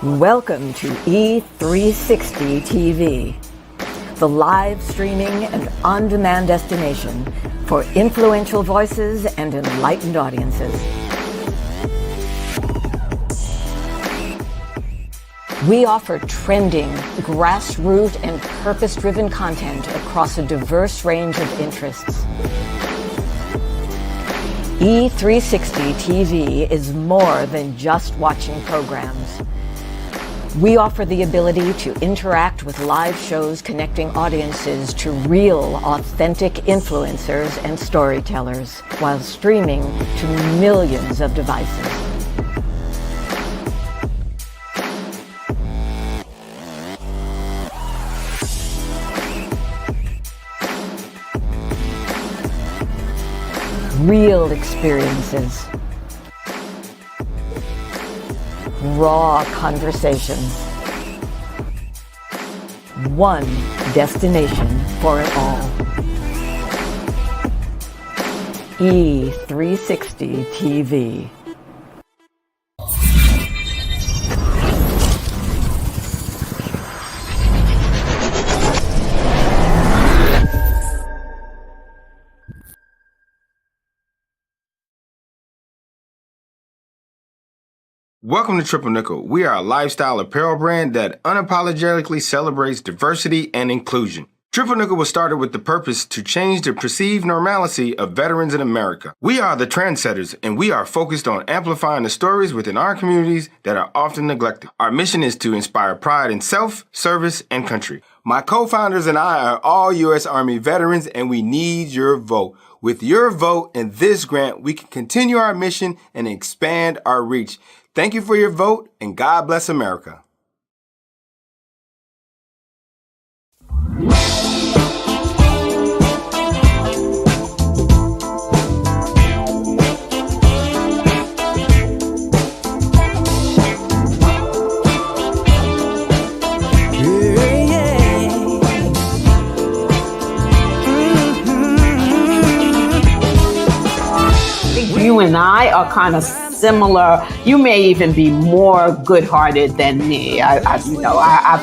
Welcome to E360 TV, the live streaming and on-demand destination for influential voices and enlightened audiences. We offer trending, grassroots, and purpose-driven content across a diverse range of interests. E360 TV is more than just watching programs. We offer the ability to interact with live shows connecting audiences to real, authentic influencers and storytellers while streaming to millions of devices. Real experiences. Raw conversations. One destination for it all. E360 TV. Welcome to Triple Nickel. We are a lifestyle apparel brand that unapologetically celebrates diversity and inclusion. Triple Nickel was started with the purpose to change the perceived normalcy of veterans in America. We are the trendsetters, and we are focused on amplifying the stories within our communities that are often neglected. Our mission is to inspire pride in self, service, and country. My co-founders and I are all U.S. Army veterans, and we need your vote. With your vote and this grant, we can continue our mission and expand our reach. Thank you for your vote, and God bless America. You and I are kind of similar. You may even be more good-hearted than me. I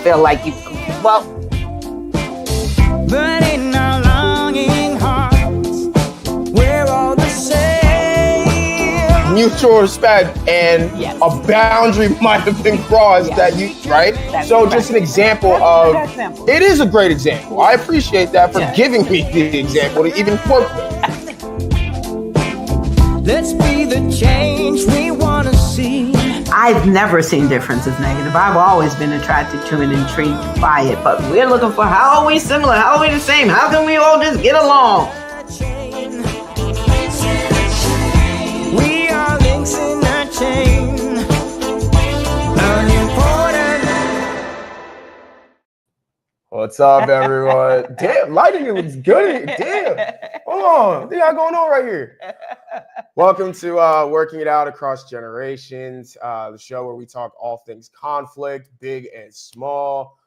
feel like you. Well, but in our longing hearts, we're all the same. Mutual respect and yes. A boundary might have been crossed Yes. that you right. That's So correct. just an example That's of a good example. it is a great example. I appreciate that for Yes. giving me the example to even work with. Let's be the change we want to see. I've never seen difference as negative. I've always been attracted to and intrigued by it. But we're looking for how are we similar? How are we the same? How can we all just get along? We are links in a chain. Unimportant. What's up, everyone? Damn, lighting looks good. Damn. Hold on. What got going on right here? Welcome to Working It Out Across Generations, the show where we talk all things conflict, big and small.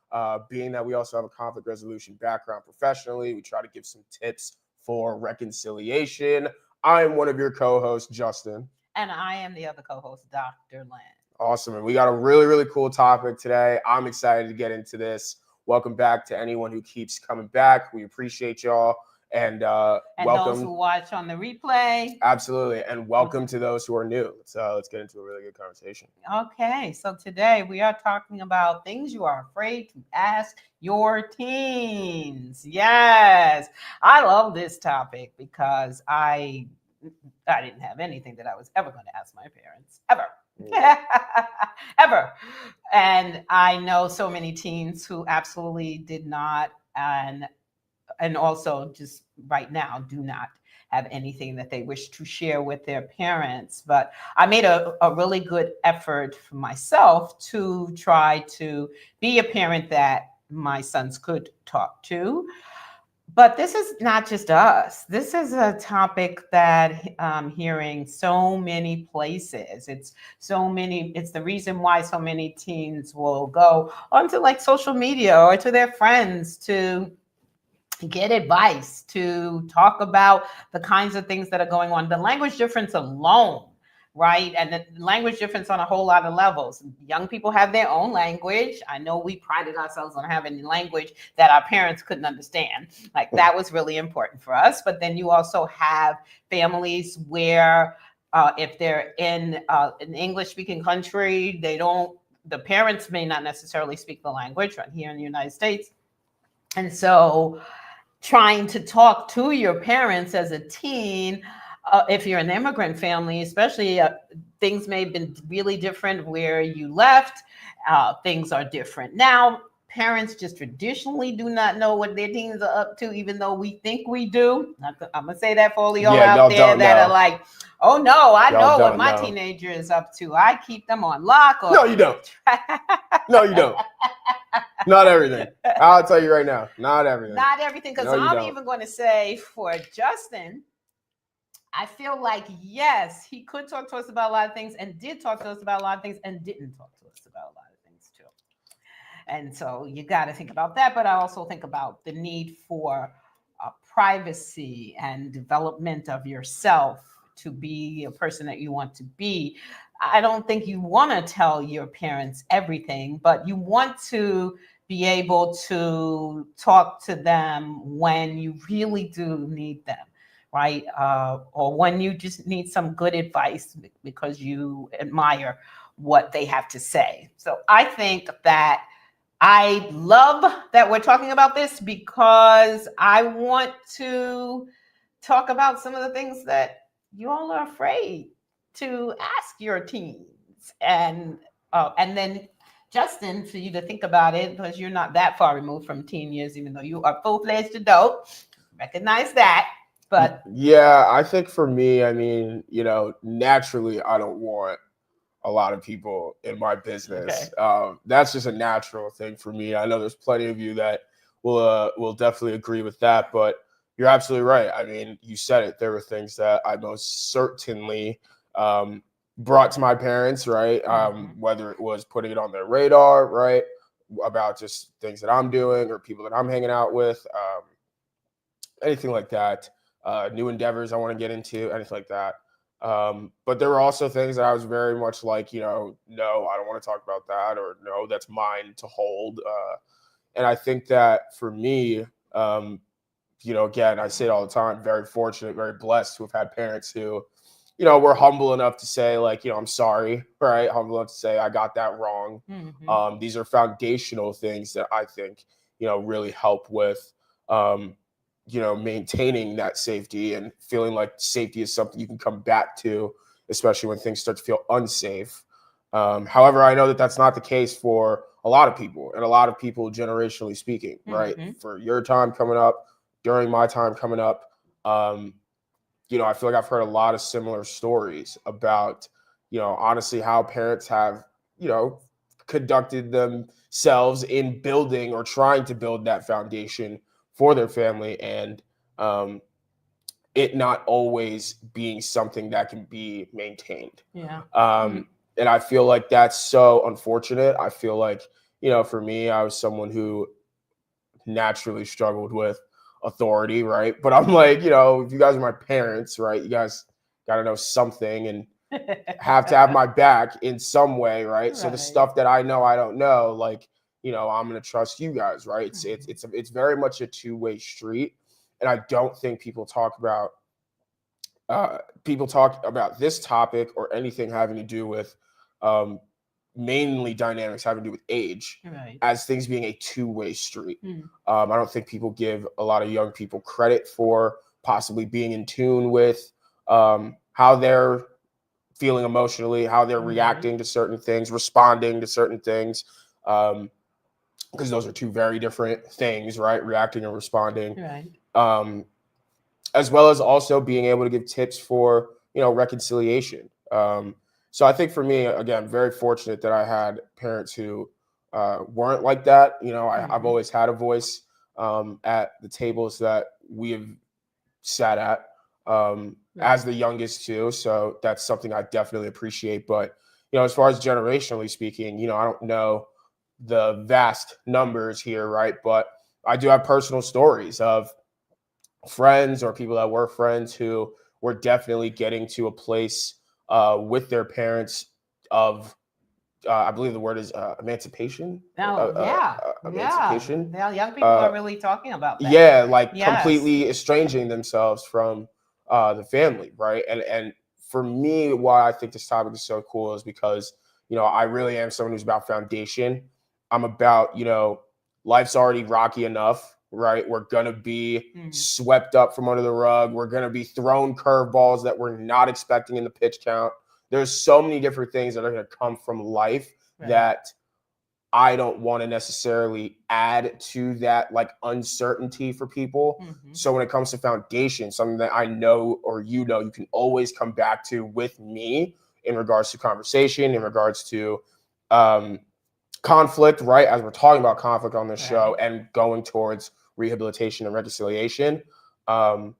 Being that we also have a conflict resolution background professionally, we try to give some tips for reconciliation. I am one of your co-hosts, Justin. And I am the other co-host, Dr. Lynn. Awesome. And we got a really, really cool topic today. I'm excited to get into this. Welcome back to anyone who keeps coming back. We appreciate y'all. And welcome. Those who watch on the replay. Absolutely. And welcome to those who are new. Let's get into a really good conversation. Okay, so today we are talking about things you are afraid to ask your teens. Yes, I love this topic because I didn't have anything that I was ever going to ask my parents, ever. Ever. And I know so many teens who absolutely did not, and also just right now do not have anything that they wish to share with their parents. But I made a really good effort for myself to try to be a parent that my sons could talk to. But this is not just us. This is a topic that I'm hearing so many places. It's the reason why so many teens will go onto like social media or to their friends to get advice, to talk about the kinds of things that are going on. The language difference alone right? And the language difference on a whole lot of levels. Young people have their own language. I know we prided ourselves on having language that our parents couldn't understand. Like that was really important for us. But then you also have families where if they're in an English-speaking country, the parents may not necessarily speak the language right here in the United States. And so trying to talk to your parents as a teen, if you're an immigrant family, especially, things may have been really different where you left. Things are different now. Parents just traditionally do not know what their teens are up to, even though we think we do. I'm gonna say that for all y'all out there that are like, "Oh no, I know what my teenager is up to. I keep them on lock." No, you don't. No, you don't. Not everything. I'll tell you right now, not everything. Not everything, because I'm even going to say for Justin, I feel like, yes, he could talk to us about a lot of things and did talk to us about a lot of things and didn't talk to us about a lot of things too. And so you got to think about that. But I also think about the need for privacy and development of yourself to be a person that you want to be. I don't think you want to tell your parents everything, but you want to be able to talk to them when you really do need them, right? Or when you just need some good advice because you admire what they have to say. So I think that I love that we're talking about this because I want to talk about some of the things that you all are afraid to ask your teens. And then Justin, for you to think about it, because you're not that far removed from teen years, even though you are full-fledged adult, recognize that. But yeah, I think for me, I mean, naturally, I don't want a lot of people in my business. Okay. That's just a natural thing for me. I know there's plenty of you that will definitely agree with that, but you're absolutely right. I mean, you said it. There were things that I most certainly brought to my parents, right? Whether it was putting it on their radar, right? About just things that I'm doing or people that I'm hanging out with, anything like that. New endeavors I want to get into, anything like that. But there were also things that I was very much like, no, I don't want to talk about that, or no, that's mine to hold. And I think that for me, again, I say it all the time, very fortunate, very blessed to have had parents who, were humble enough to say, like, I'm sorry, right? Humble enough to say, I got that wrong. Mm-hmm. These are foundational things that I think, really help with, maintaining that safety and feeling like safety is something you can come back to, especially when things start to feel unsafe. However, I know that that's not the case for a lot of people, and a lot of people generationally speaking, right? Mm-hmm. For your time coming up, during my time coming up, I feel like I've heard a lot of similar stories about, honestly, how parents have, conducted themselves in building or trying to build that foundation for their family, and it not always being something that can be maintained. Yeah. And I feel like that's so unfortunate. I feel like, for me, I was someone who naturally struggled with authority, right? But I'm like, if you guys are my parents, right, you guys got to know something and have to have my back in some way, right? So the stuff that I know I don't know, like, I'm going to trust you guys, right? It's very much a two-way street. And I don't think people talk about this topic or anything having to do with mainly dynamics having to do with age, right, as things being a two-way street. I don't think people give a lot of young people credit for possibly being in tune with how they're feeling emotionally, how they're reacting to certain things, responding to certain things, because those are two very different things, right? Reacting and responding, right? As well as also being able to give tips for, reconciliation. So I think for me, again, very fortunate that I had parents who weren't like that. I've always had a voice at the tables that we have sat at as the youngest too. So that's something I definitely appreciate. But, as far as generationally speaking, I don't know the vast numbers here, right? But I do have personal stories of friends or people that were friends who were definitely getting to a place with their parents of, I believe the word is emancipation. Oh, Emancipation. Now young people are really talking about that. Yeah, like Yes. completely estranging themselves from the family, right? And for me, why I think this topic is so cool is because, I really am someone who's about foundation. I'm about, life's already rocky enough, right? We're gonna be swept up from under the rug. We're gonna be thrown curveballs that we're not expecting in the pitch count. There's so many different things that are gonna come from life that I don't want to necessarily add to that like uncertainty for people. So when it comes to foundation, something that I know or you can always come back to with me in regards to conversation, in regards to conflict, right? As we're talking about conflict on this show and going towards rehabilitation and reconciliation, I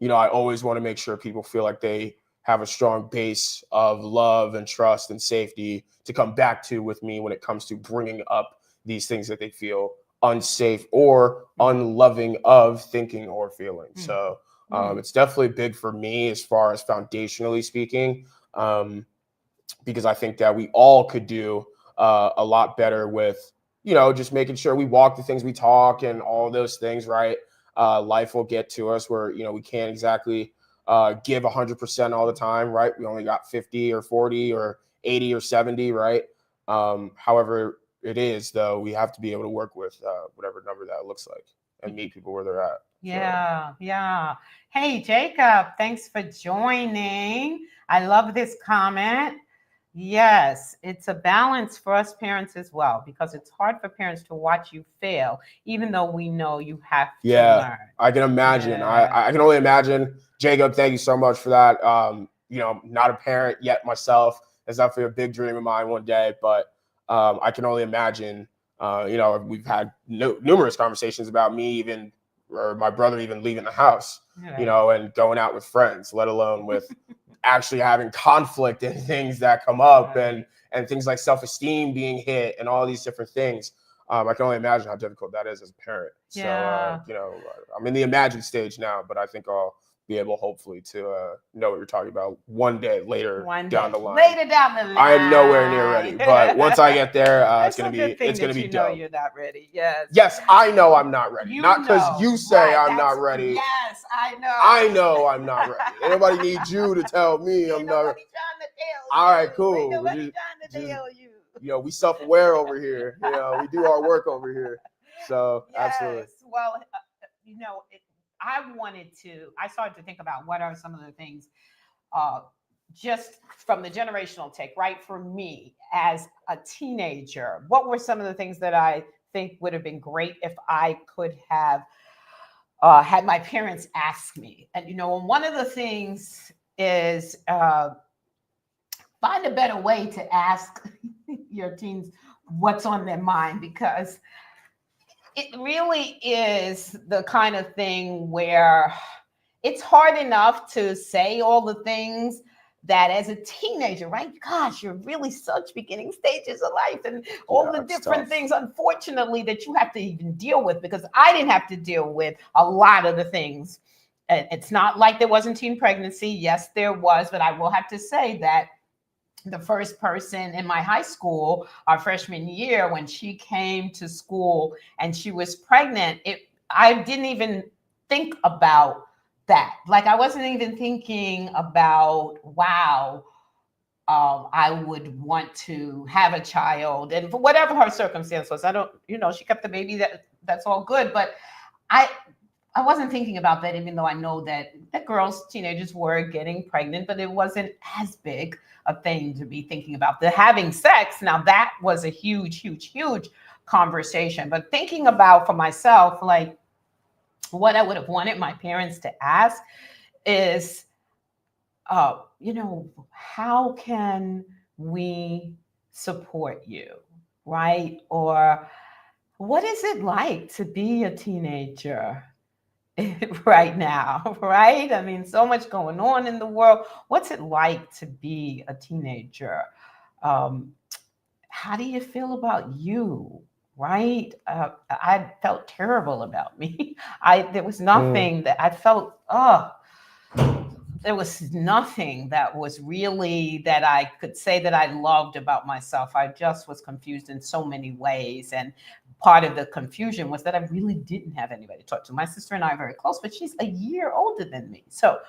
always want to make sure people feel like they have a strong base of love and trust and safety to come back to with me when it comes to bringing up these things that they feel unsafe or unloving of thinking or feeling. So it's definitely big for me as far as foundationally speaking, because I think that we all could do a lot better with, just making sure we walk the things we talk and all those things, right? Life will get to us where, we can't exactly give 100% all the time, right? We only got 50 or 40 or 80 or 70, right? However it is, though, we have to be able to work with whatever number that looks like and meet people where they're at. Yeah. Hey, Jacob, thanks for joining. I love this comment. Yes, it's a balance for us parents as well, because it's hard for parents to watch you fail, even though we know you have to learn. I can imagine. I can only imagine. Jacob, thank you so much for that. Not a parent yet myself. It's definitely a big dream of mine one day, but I can only imagine. We've had numerous conversations about me or my brother even leaving the house, and going out with friends, let alone with actually having conflict and things that come up and things like self-esteem being hit and all these different things. I can only imagine how difficult that is as a parent. Yeah. So, I'm in the imagine stage now, but I think I'll be able hopefully to know what you're talking about one day later down the line. Later down the line. I am nowhere near ready, but once I get there, it's gonna be dope. You're not ready. Yes. Yes, I know I'm not ready. Not because you say I'm not ready. Yes, I know. I know I'm not ready. Anybody needs you to tell me I'm not ready. All right, cool. Nobody trying to tell you. We self-aware over here. We do our work over here. So absolutely. Well, I started to think about what are some of the things just from the generational take, right? For me as a teenager, what were some of the things that I think would have been great if I could have had my parents ask me? And, one of the things is find a better way to ask your teens what's on their mind, because it really is the kind of thing where it's hard enough to say all the things that as a teenager, right? Gosh, you're really such beginning stages of life and all the different things, unfortunately, that you have to even deal with, because I didn't have to deal with a lot of the things. It's not like there wasn't teen pregnancy. Yes, there was, but I will have to say that the first person in my high school, our freshman year, when she came to school and she was pregnant, I didn't even think about that. Like, I wasn't even thinking about, wow, I would want to have a child. And for whatever her circumstance was, she kept the baby, that's all good. But I wasn't thinking about that, even though I know that girls, teenagers were getting pregnant, but it wasn't as big a thing to be thinking about. The having sex, now that was a huge, huge, huge conversation. But thinking about for myself, like what I would have wanted my parents to ask is, how can we support you, right? Or what is it like to be a teenager right now, right? I mean, so much going on in the world. What's it like to be a teenager? How do you feel about you, right? I felt terrible about me. There was nothing that I felt, there was nothing that was really that I could say that I loved about myself. I just was confused in so many ways. And part of the confusion was that I really didn't have anybody to talk to. My sister and I are very close, but she's a year older than me. So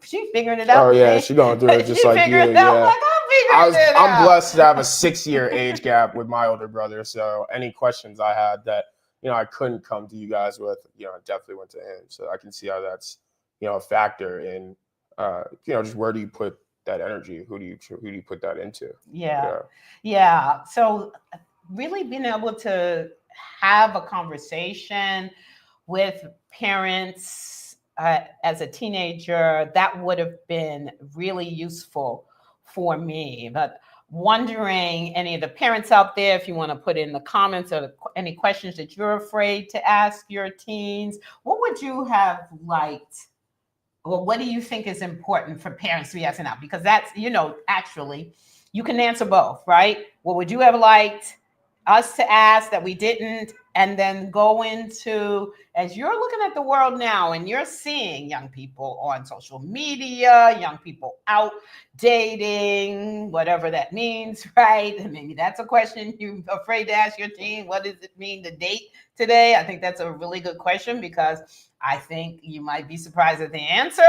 she figured it out. Oh yeah, she going through it just she like you. figured it out Yeah. like I'm figuring it I'm out. blessed to have a 6-year age gap with my older brother. So any questions I had that, I couldn't come to you guys with, I definitely went to him. So I can see how that's, a factor in, just where do you put that energy? Who do you put that into? Yeah. So really being able to have a conversation with parents as a teenager, that would have been really useful for me. But wondering, any of the parents out there, if you want to put in the comments or any questions that you're afraid to ask your teens, what would you have liked? Well, what do you think is important for parents to be asking out? Because that's, actually, you can answer both, right? What would you have liked us to ask that we didn't? And then go into, as you're looking at the world now and you're seeing young people on social media, young people out dating, whatever that means, right? And maybe that's a question you're afraid to ask your teen. What does it mean to date today? I think that's a really good question because I think you might be surprised at the answer,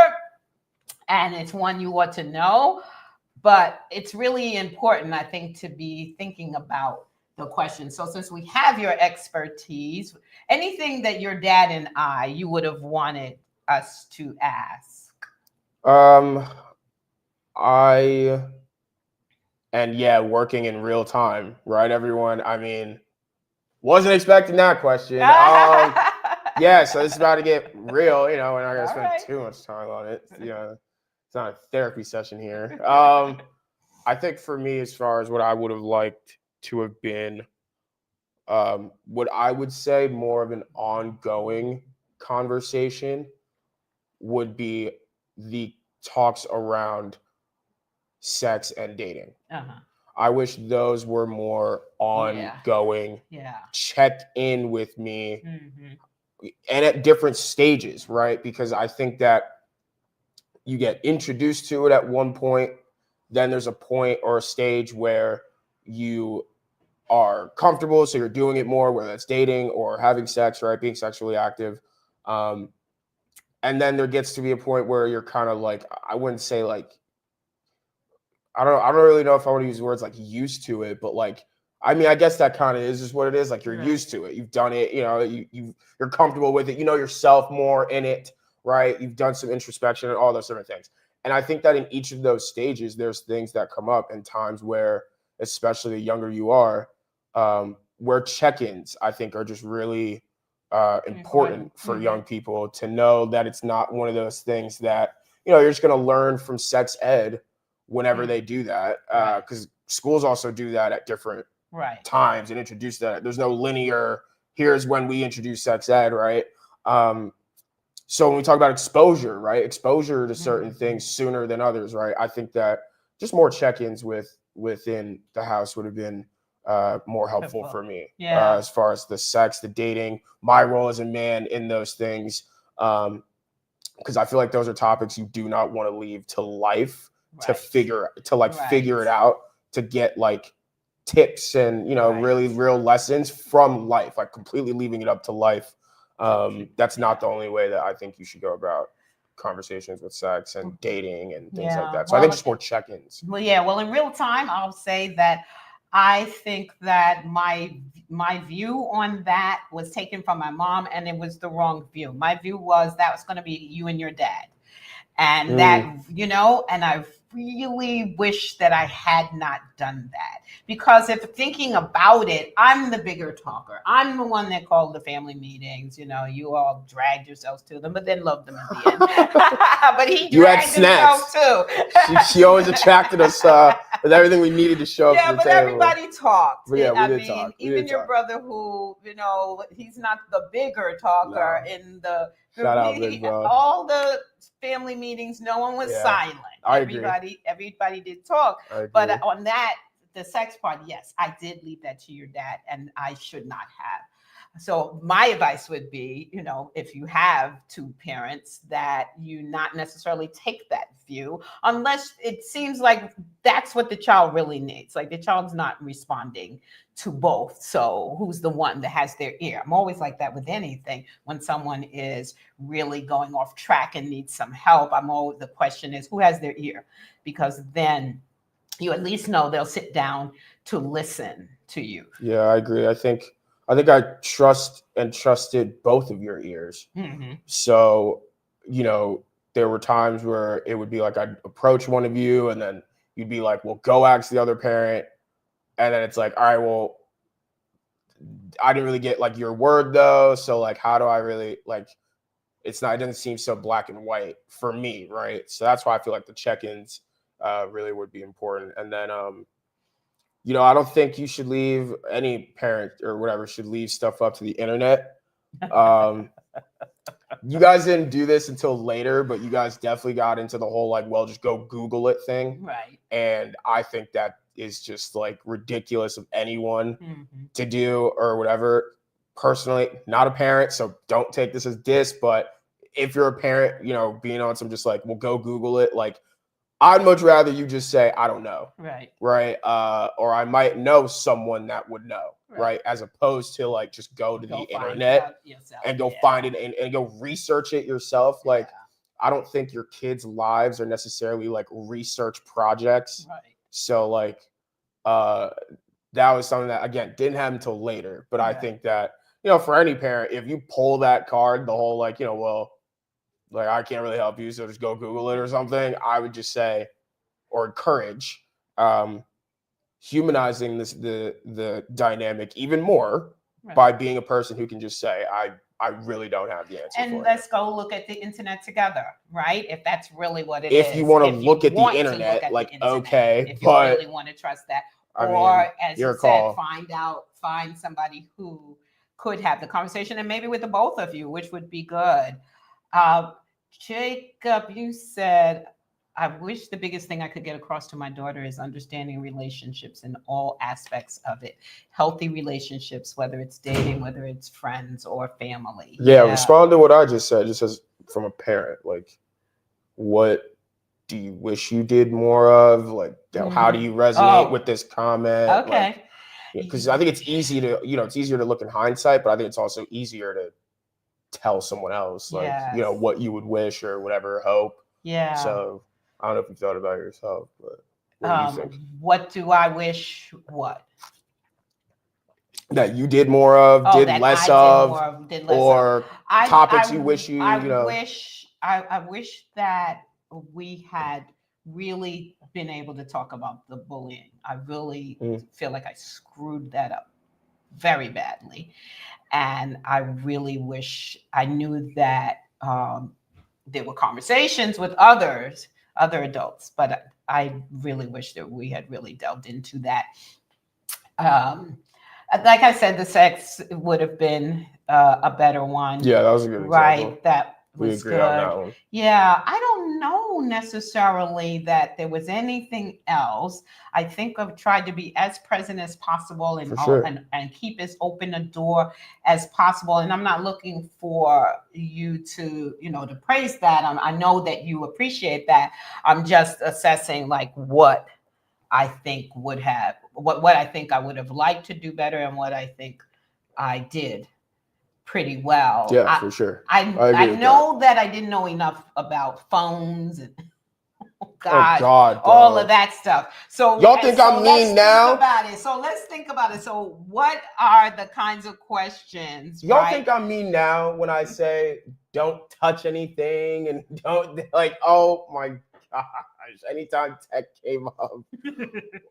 and it's one you ought to know, but it's really important, I think, to be thinking about the question. So since we have your expertise, anything that your dad and you would have wanted us to ask? Working in real time, right, everyone? I mean, wasn't expecting that question. So this is about to get real, we're not going to spend too much time on it. It's not a therapy session here. I think for me, as far as what I would have liked to have been, what I would say more of an ongoing conversation would be the talks around sex and dating. I wish those were more ongoing. Check in with me and at different stages, right? Because I think that you get introduced to it at one point, then there's a point or a stage where you are comfortable, so you're doing it more, whether that's dating or having sex, right? Being sexually active. And then there gets to be a point where you're kind of like, I wouldn't say like, I don't really know if I want to use words like used to it, but like, I mean, I guess that kind of is just what it is. Like you're used to it. You've done it, you're comfortable with it. You know yourself more in it, right? You've done some introspection and all those different things. And I think that in each of those stages, there's things that come up and times where, especially the younger you are, where check-ins, I think, are just really important for young people to know that it's not one of those things that, you're just going to learn from sex ed whenever they do that. Because schools also do that at different times and introduce that. There's no linear, here's when we introduce sex ed, right? So when we talk about exposure, right? Exposure to certain things sooner than others, right? I think that just more check-ins within the house would have been more helpful for me as far as the sex, the dating, my role as a man in those things. Because I feel like those are topics you do not want to leave to life to figure it out, to get like tips and, really real lessons from life, like completely leaving it up to life. That's not the only way that I think you should go about conversations with sex and dating and things like that. So I think just more check-ins. Well, in real time, I'll say that I think that my view on that was taken from my mom, and it was the wrong view. My view was that was going to be you and your dad. And that, and I really wish that I had not done that, because if thinking about it, I'm the bigger talker. I'm the one that called the family meetings. You all dragged yourselves to them, but then loved them at the end. But he dragged himself too. she always attracted us with everything we needed to show up to the but table. everybody talked. But we did talk. Even your brother, who, he's not the bigger talker in the shout out, big bro. All the family meetings, no one was silent. Everybody did talk. But on that, the sex part, yes, I did leave that to your dad, and I should not have. So my advice would be, if you have two parents, that you not necessarily take that view unless it seems like that's what the child really needs. Like the child's not responding to both. So who's the one that has their ear? I'm always like that with anything. When someone is really going off track and needs some help, the question is, who has their ear? Because then you at least know they'll sit down to listen to you. Yeah, I agree. I think I trust and trusted both of your ears. Mm-hmm. So, there were times where it would be like I'd approach one of you and then you'd be like, well, go ask the other parent. And then it's like, all right, well, I didn't really get like your word though. So like, how do I really like, it doesn't seem so black and white for me. Right. So that's why I feel like the check-ins really would be important. And then, I don't think you should leave any parent or whatever should leave stuff up to the internet. You guys didn't do this until later, but you guys definitely got into the whole like, well, just go Google it thing. Right. And I think that is just like ridiculous of anyone Mm-hmm. to do or whatever. Personally, not a parent, so don't take this as diss, but if you're a parent, being on some just like, well, go Google it. Like, I'd much rather you just say, I don't know. Right. Right. Or I might know someone that would know. Right. As opposed to like just go to the internet and go find it and go research it yourself. Like, I don't think your kids' lives are necessarily like research projects. Right. So like that was something that again didn't happen until later. But I think that, for any parent, if you pull that card, the whole like, well, like I can't really help you, so just go Google it or something, I would just say or encourage humanizing the dynamic even more by being a person who can just say, I really don't have the answer. And let's go look at the internet together, right? If that's really what it is. If you want to look at the internet, like, okay, if you but really want to trust that. I or mean, as your you said, call. find somebody who could have the conversation and maybe with the both of you, which would be good. Jacob, you said, I wish the biggest thing I could get across to my daughter is understanding relationships in all aspects of it. Healthy relationships, whether it's dating, whether it's friends or family. Yeah, respond to what I just said, just as from a parent. Like, what do you wish you did more of? Like, how do you resonate with this comment? Okay. Because I think it's easy to, it's easier to look in hindsight, but I think it's also easier to tell someone else, like, what you would wish or whatever, hope. Yeah. So I don't know if you thought about it yourself, but what do you think? What do I wish? What? That you did more of, did less of, or topics you wish you, I wish that we had really been able to talk about the bullying. I really feel like I screwed that up very badly. And I really wish I knew that there were conversations with other adults, but I really wish that we had really delved into that. Like I said, the sex would have been a better one. Yeah, that was a good example. Right, that was we agree good. On that one. Yeah, I don't know necessarily that there was anything else. I think I've tried to be as present as possible and keep as open a door as possible. And I'm not looking for you to, to praise that. I know that you appreciate that. I'm just assessing like what I think what I think I would have liked to do better and what I think I did pretty well. Yeah, for sure. I know that I didn't know enough about phones and all of that stuff. So y'all think I'm mean now? Let's think about it. So what are the kinds of questions? Y'all think I'm mean now when I say don't touch anything and don't like, oh my gosh, anytime tech came up.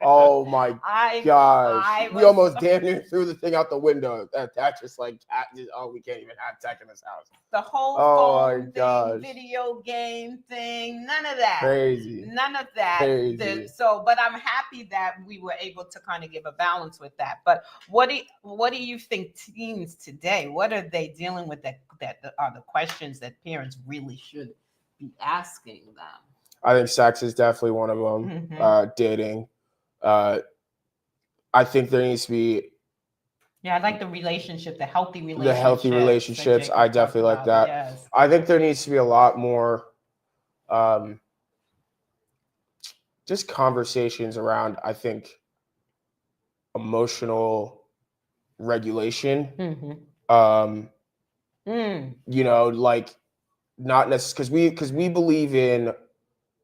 Oh my gosh. We almost damn near threw the thing out the window. That just like, we can't even have tech in this house. The whole phone thing, video game thing, none of that. Crazy. None of that. Crazy. But I'm happy that we were able to kind of give a balance with that. But what do you think teens today, what are they dealing with that are the questions that parents really should be asking them? I think sex is definitely one of them. Dating. I think there needs to be Yeah, I like the relationship, the healthy relationships. The healthy relationships, that I Jacob definitely like talked about. that. Yes. I think there needs to be a lot more just conversations around, I think, emotional regulation. You know, like not necessarily because we believe in,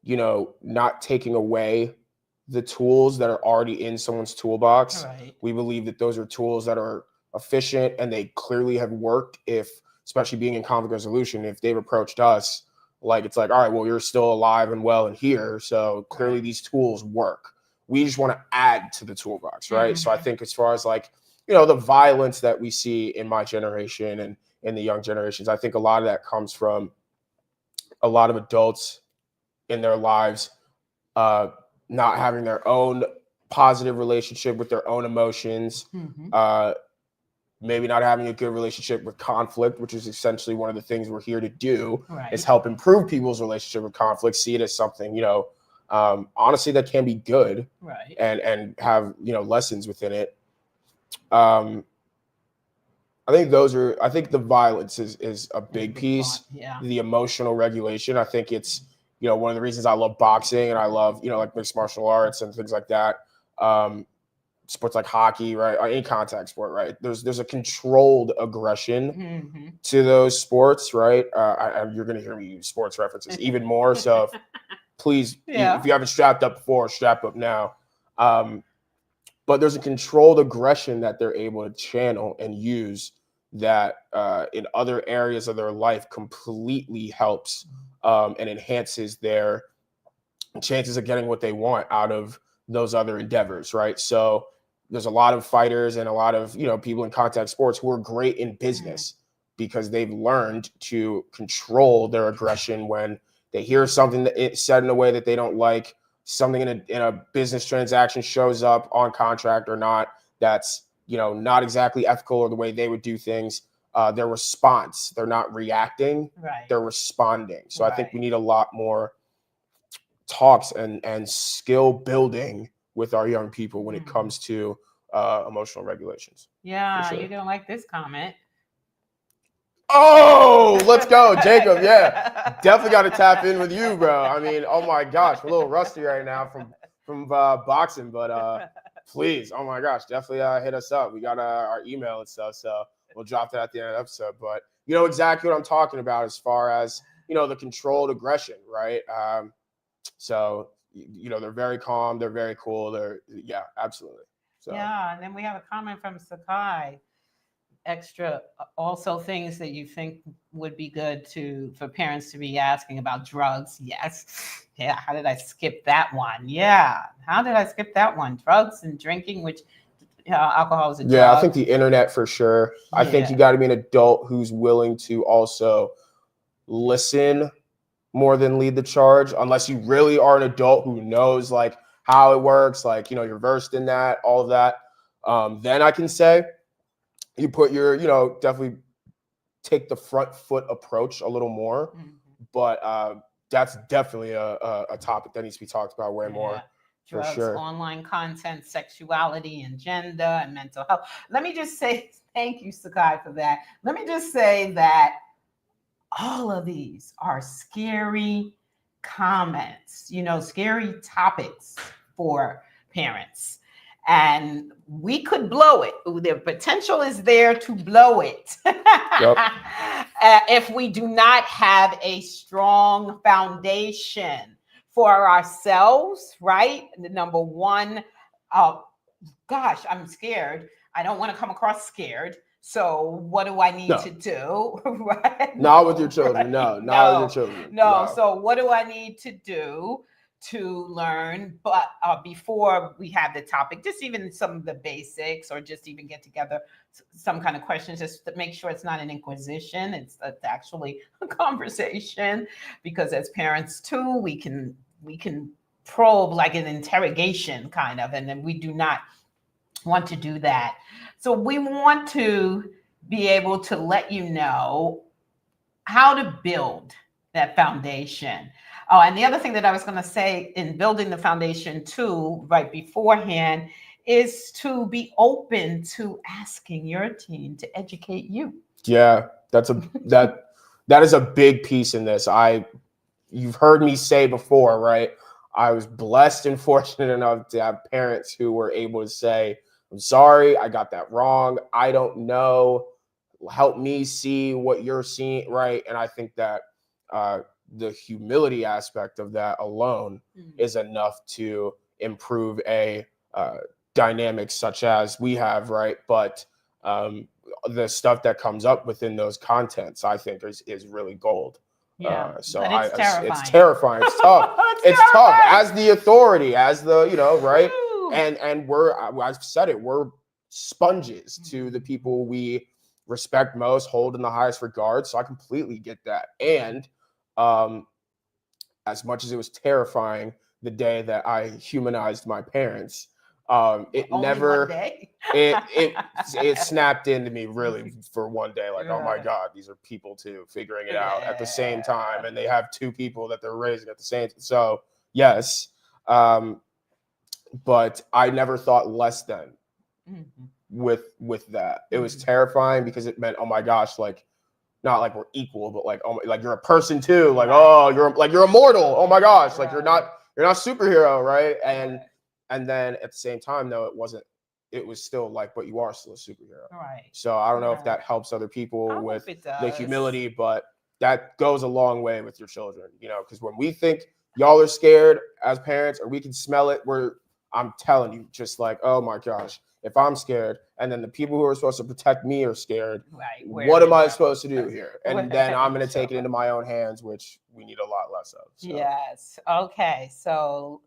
you know, not taking away the tools that are already in someone's toolbox. Right. We believe that those are tools that are efficient and they clearly have worked. If, especially being in conflict resolution, if they've approached us, like it's like, all right, well, you're still alive and well and here, so clearly Right. these tools work. We just want to add to the toolbox, right? So I Mhm. think as far as like, you know, the violence that we see in my generation and in the young generations, I think a lot of that comes from a lot of adults in their lives not having their own positive relationship with their own emotions, maybe not having a good relationship with conflict, which is essentially one of the things we're here to do, Right. is help improve people's relationship with conflict, see it as something, you know, honestly, that can be good, Right. and have, you know, lessons within it. I think the violence is a big piece. Yeah. The emotional regulation, I think it's, you know, one of the reasons I love boxing and I love, you know, like mixed martial arts and things like that. Sports like hockey, right? Any contact sport, right? There's a controlled aggression to those sports, right? You're going to hear me use sports references even more. So please, if you haven't strapped up before, strap up now. But there's a controlled aggression that they're able to channel and use that in other areas of their life completely helps and enhances their chances of getting what they want out of those other endeavors, right? So there's a lot of fighters and a lot of, you know, people in contact sports who are great in business because they've learned to control their aggression when they hear something that it's said in a way that they don't like, something in a business transaction shows up on contract or not, that's, you know, not exactly ethical or the way they would do things. Their response, they're not reacting, they're responding. So I think we need a lot more talks and skill building with our young people when it comes to emotional regulations. Yeah, sure. you're gonna like this comment. Oh, let's go, Jacob. Yeah, definitely got to tap in with you, bro. I mean, oh my gosh, we're a little rusty right now from boxing, but please, oh my gosh, definitely hit us up. We got our email and stuff, so we'll drop that at the end of the episode. But you know exactly what I'm talking about as far as, you know, the controlled aggression, right? So, you know, they're very calm, they're very cool, yeah, absolutely. So yeah, and then we have a comment from Sakai. Extra, also things that you think would be good for parents to be asking about drugs. Yes. Yeah. How did I skip that one? Yeah. How did I skip that one? Drugs and drinking, which alcohol is a drug. Yeah, I think the internet for sure. I think you got to be an adult who's willing to also listen more than lead the charge, unless you really are an adult who knows like how it works, like, you know, you're versed in that, all of that. Then I can say you put your, you know, definitely take the front foot approach a little more, but that's definitely a topic that needs to be talked about way more. Drugs, for sure. Online content, sexuality and gender and mental health. Let me just say, thank you, Sakai, for that. Let me just say that all of these are scary comments, you know, scary topics for parents. And we could blow it. The potential is there to blow it. If we do not have a strong foundation for ourselves, right? The number one, gosh, I'm scared. I don't want to come across scared. So what do I need to do? Right? Not with your children. Right? Not with your children. No. So what do I need to do to learn? But before we have the topic, just even some of the basics, or just even get together some kind of questions, just to make sure it's not an inquisition. It's actually a conversation, because as parents too, we can probe like an interrogation kind of, and then we do not want to do that. So we want to be able to let you know how to build that foundation. Oh, and the other thing that I was going to say in building the foundation too, right beforehand, is to be open to asking your teen to educate you. Yeah, that is a big piece in this. You've heard me say before, right? I was blessed and fortunate enough to have parents who were able to say, I'm sorry, I got that wrong. I don't know. Help me see what you're seeing, right? And I think that the humility aspect of that alone is enough to improve a dynamic such as we have, right? But the stuff that comes up within those contents, I think, is really gold. Yeah, so but it's terrifying. It's terrifying. It's tough. It's tough as the authority, as the, right? Woo! And I've said it, we're sponges to the people we respect most, hold in the highest regard. So I completely get that. And as much as it was terrifying the day that I humanized my parents, it Only never one day? it snapped into me really for one day, like, oh my God, these are people too figuring it out at the same time, and they have two people that they're raising at the same time. So yes, but I never thought less than with that. It was terrifying because it meant, oh my gosh, like, not like we're equal, but like, oh, like you're a person too, like, oh, you're immortal, oh my gosh, like you're not superhero, right? And then at the same time, though, it was still like, but you are still a superhero. Right. So I don't know if that helps other people with the humility, but that goes a long way with your children, because when we think y'all are scared as parents, or we can smell it, I'm telling you, just like, oh my gosh, if I'm scared and then the people who are supposed to protect me are scared, right, what am I supposed to do here? And then I'm going to take it into my own hands, which we need a lot less of. So. Yes. Okay. So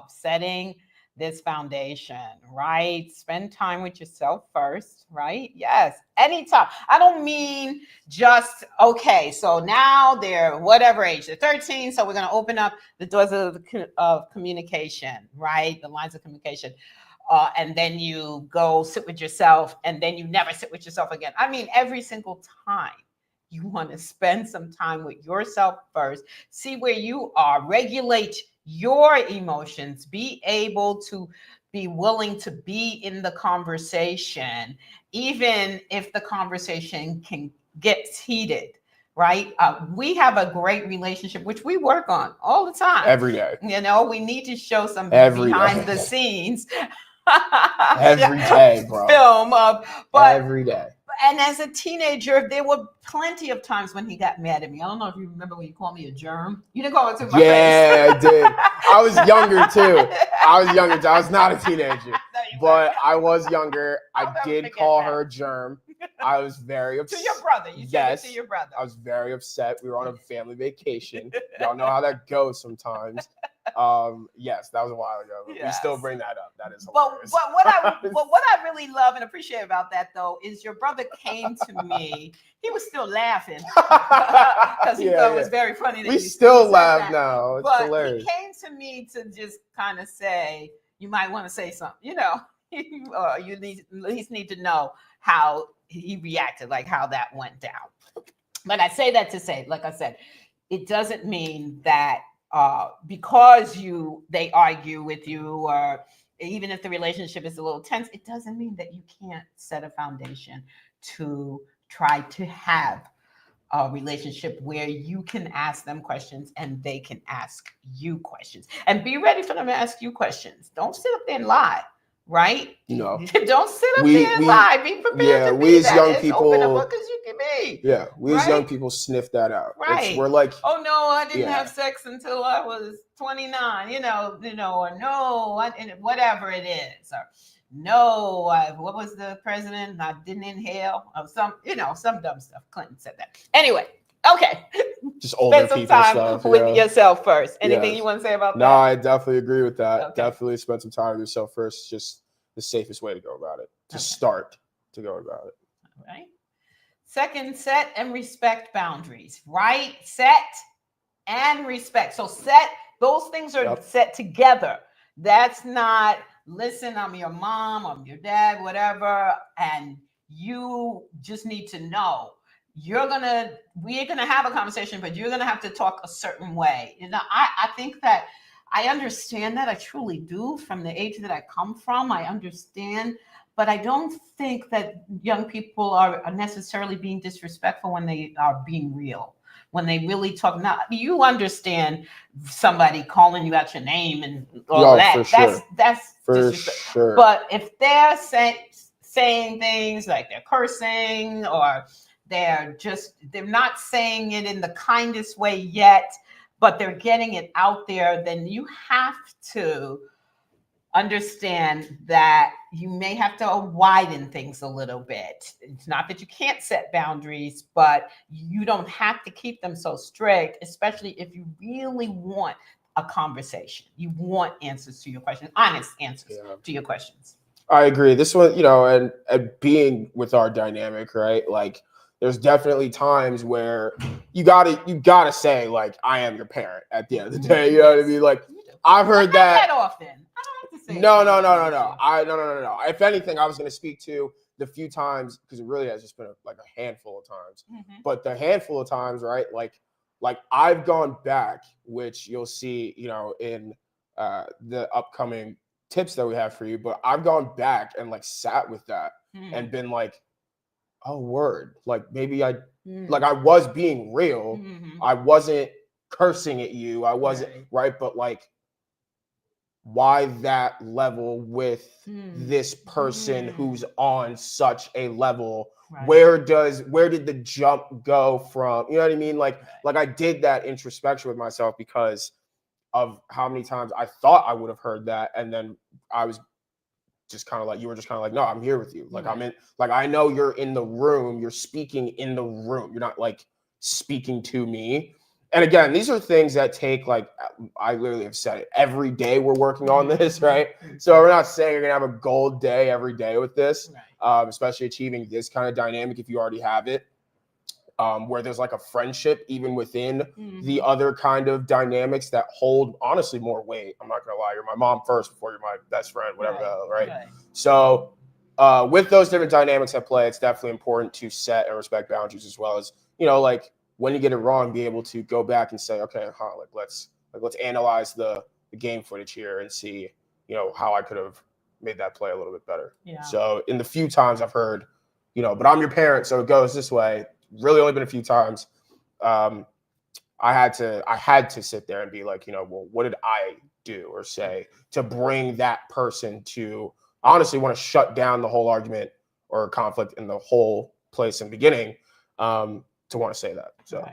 setting this foundation, right? Spend time with yourself first, right? Yes. Anytime. I don't mean just, okay, so now they're whatever age, they're 13. So we're going to open up the doors of communication, right? The lines of communication. And then you go sit with yourself, and then you never sit with yourself again. I mean, every single time you want to spend some time with yourself first, see where you are, regulate your emotions, be able to be willing to be in the conversation, even if the conversation can get heated. Right. We have a great relationship, which we work on all the time. Every day. We need to show some behind the scenes. Every day, bro. Film of, but every day. And as a teenager, there were plenty of times when he got mad at me. I don't know if you remember when you called me a germ. You didn't call it to my face. Yeah, I did. I was younger too. I was not a teenager, but I was younger. I did call her a germ. I was very upset. To your brother. You said it to your brother. I was very upset. We were on a family vacation. Y'all know how that goes sometimes. Yes, that was a while ago. But we still bring that up. That is hilarious. But what I really love and appreciate about that, though, is your brother came to me. He was still laughing because he thought it was very funny. We still laugh now. It's hilarious. He came to me to just kind of say, you might want to say something, you at least need to know how he reacted, like how that went down. But I say that to say, like I said, it doesn't mean that because they argue with you, or even if the relationship is a little tense, it doesn't mean that you can't set a foundation to try to have a relationship where you can ask them questions and they can ask you questions, and be ready for them to ask you questions. Don't sit up there and lie. Right? No. Don't sit up there and lie. Be prepared to be we as that. young people, open a book as you can be. Yeah, we as young people sniff that out. Right. We're like, oh no, I didn't have sex until I was 29. Or no, whatever it is. Or no, what was the president? I didn't inhale. Or some dumb stuff. Clinton said that. Anyway. Okay. Just older spend people some time stuff with yourself first. Anything you want to say about that? No, I definitely agree with that. Okay. Definitely spend some time with yourself first. Just the safest way to go about it. Start to go about it. All right. Second, set and respect boundaries. Right? Set and respect. So those things are set together. That's not, listen, I'm your mom, I'm your dad, whatever, and you just need to know. We're gonna have a conversation, but you're gonna have to talk a certain way. I think that I understand that. I truly do. From the age that I come from, I understand. But I don't think that young people are necessarily being disrespectful when they are being real. When they really talk, now you understand somebody calling you out your name and all No, that. for sure. That's For disrespect. sure. But if they're saying things like they're cursing, or they're not saying it in the kindest way yet, but they're getting it out there, then you have to understand that you may have to widen things a little bit. It's not that you can't set boundaries, but you don't have to keep them so strict, especially if you really want a conversation. You want answers to your questions, honest answers to your questions. I agree. This one, and being with our dynamic, right? Like, there's definitely times where you gotta say, like, I am your parent at the end of the day. You know what I mean? Like, I've heard that often. I don't have to say No. No. If anything, I was going to speak to the few times, because it really has just been like a handful of times. But the handful of times, right? Like I've gone back, which you'll see, in the upcoming tips that we have for you. But I've gone back and like sat with that and been like, oh, word. Like, maybe I was being real. I wasn't cursing at you. I wasn't right, but like, why that level with this person who's on such a level? Where did the jump go from? You know what I mean? Like I did that introspection with myself because of how many times I thought I would have heard that, and then I was just kind of like, you were just kind of like, no, I'm here with you. Like, I'm in, like, I know you're in the room, you're speaking in the room, you're not like speaking to me. And again, these are things that take, like, I literally have said it, every day we're working on this, right? So we're not saying you're going to have a gold day every day with this, especially achieving this kind of dynamic if you already have it, where there's like a friendship even within the other kind of dynamics that hold, honestly, more weight. I'm not going to lie. You're my mom first before you're my best friend, whatever the hell, right? So with those different dynamics at play, it's definitely important to set and respect boundaries, as well as, like, when you get it wrong, be able to go back and say, okay, let's analyze the game footage here and see, how I could have made that play a little bit better. So in the few times I've heard, but I'm your parent, so it goes this way. Really only been a few times. I had to sit there and be like, well, what did I do or say to bring that person to honestly want to shut down the whole argument or conflict in the whole place in the beginning, to want to say that. So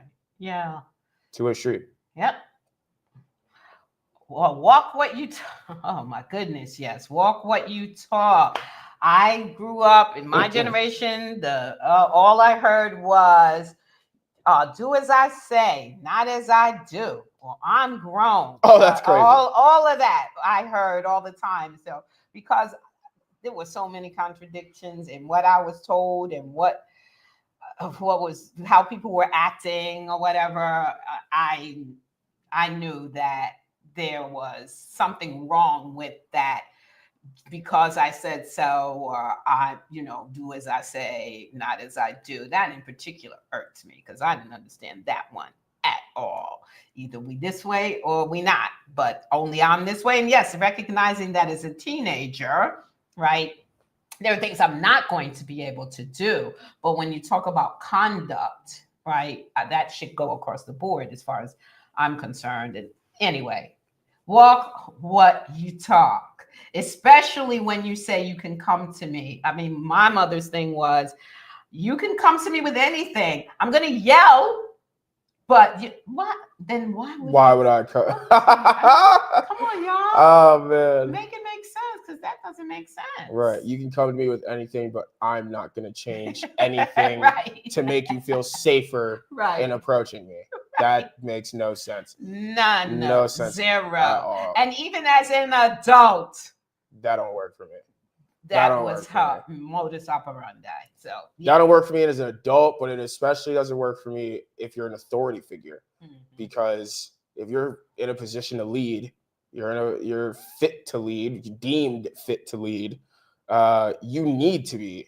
two-way street. Yep. Well, walk what you oh my goodness, yes. Walk what you talk. I grew up in my generation, all I heard was do as I say, not as I do. Well, I'm grown. Oh, that's crazy. All of that I heard all the time. So because there were so many contradictions in what I was told and what was how people were acting or whatever, I knew that there was something wrong with that, because I said so, or I, do as I say, not as I do. That in particular irks me because I didn't understand that one at all. Either we this way or we not, but only I'm this way. And yes, recognizing that as a teenager, right? There are things I'm not going to be able to do. But when you talk about conduct, right, that should go across the board as far as I'm concerned. And anyway, walk what you talk, especially when you say you can come to me. I mean, my mother's thing was, you can come to me with anything. I'm going to yell, but what? Then why would I come? Come on, y'all. Oh, man. Make it make sense, because that doesn't make sense. Right. You can come to me with anything, but I'm not going to change anything to make you feel safer in approaching me. That makes no sense. No sense. Zero. At all. And even as an adult, that don't work for me. That was her modus operandi. So that don't work for me as an adult, but it especially doesn't work for me if you're an authority figure, because if you're in a position to lead, you're fit to lead, deemed fit to lead. You need to be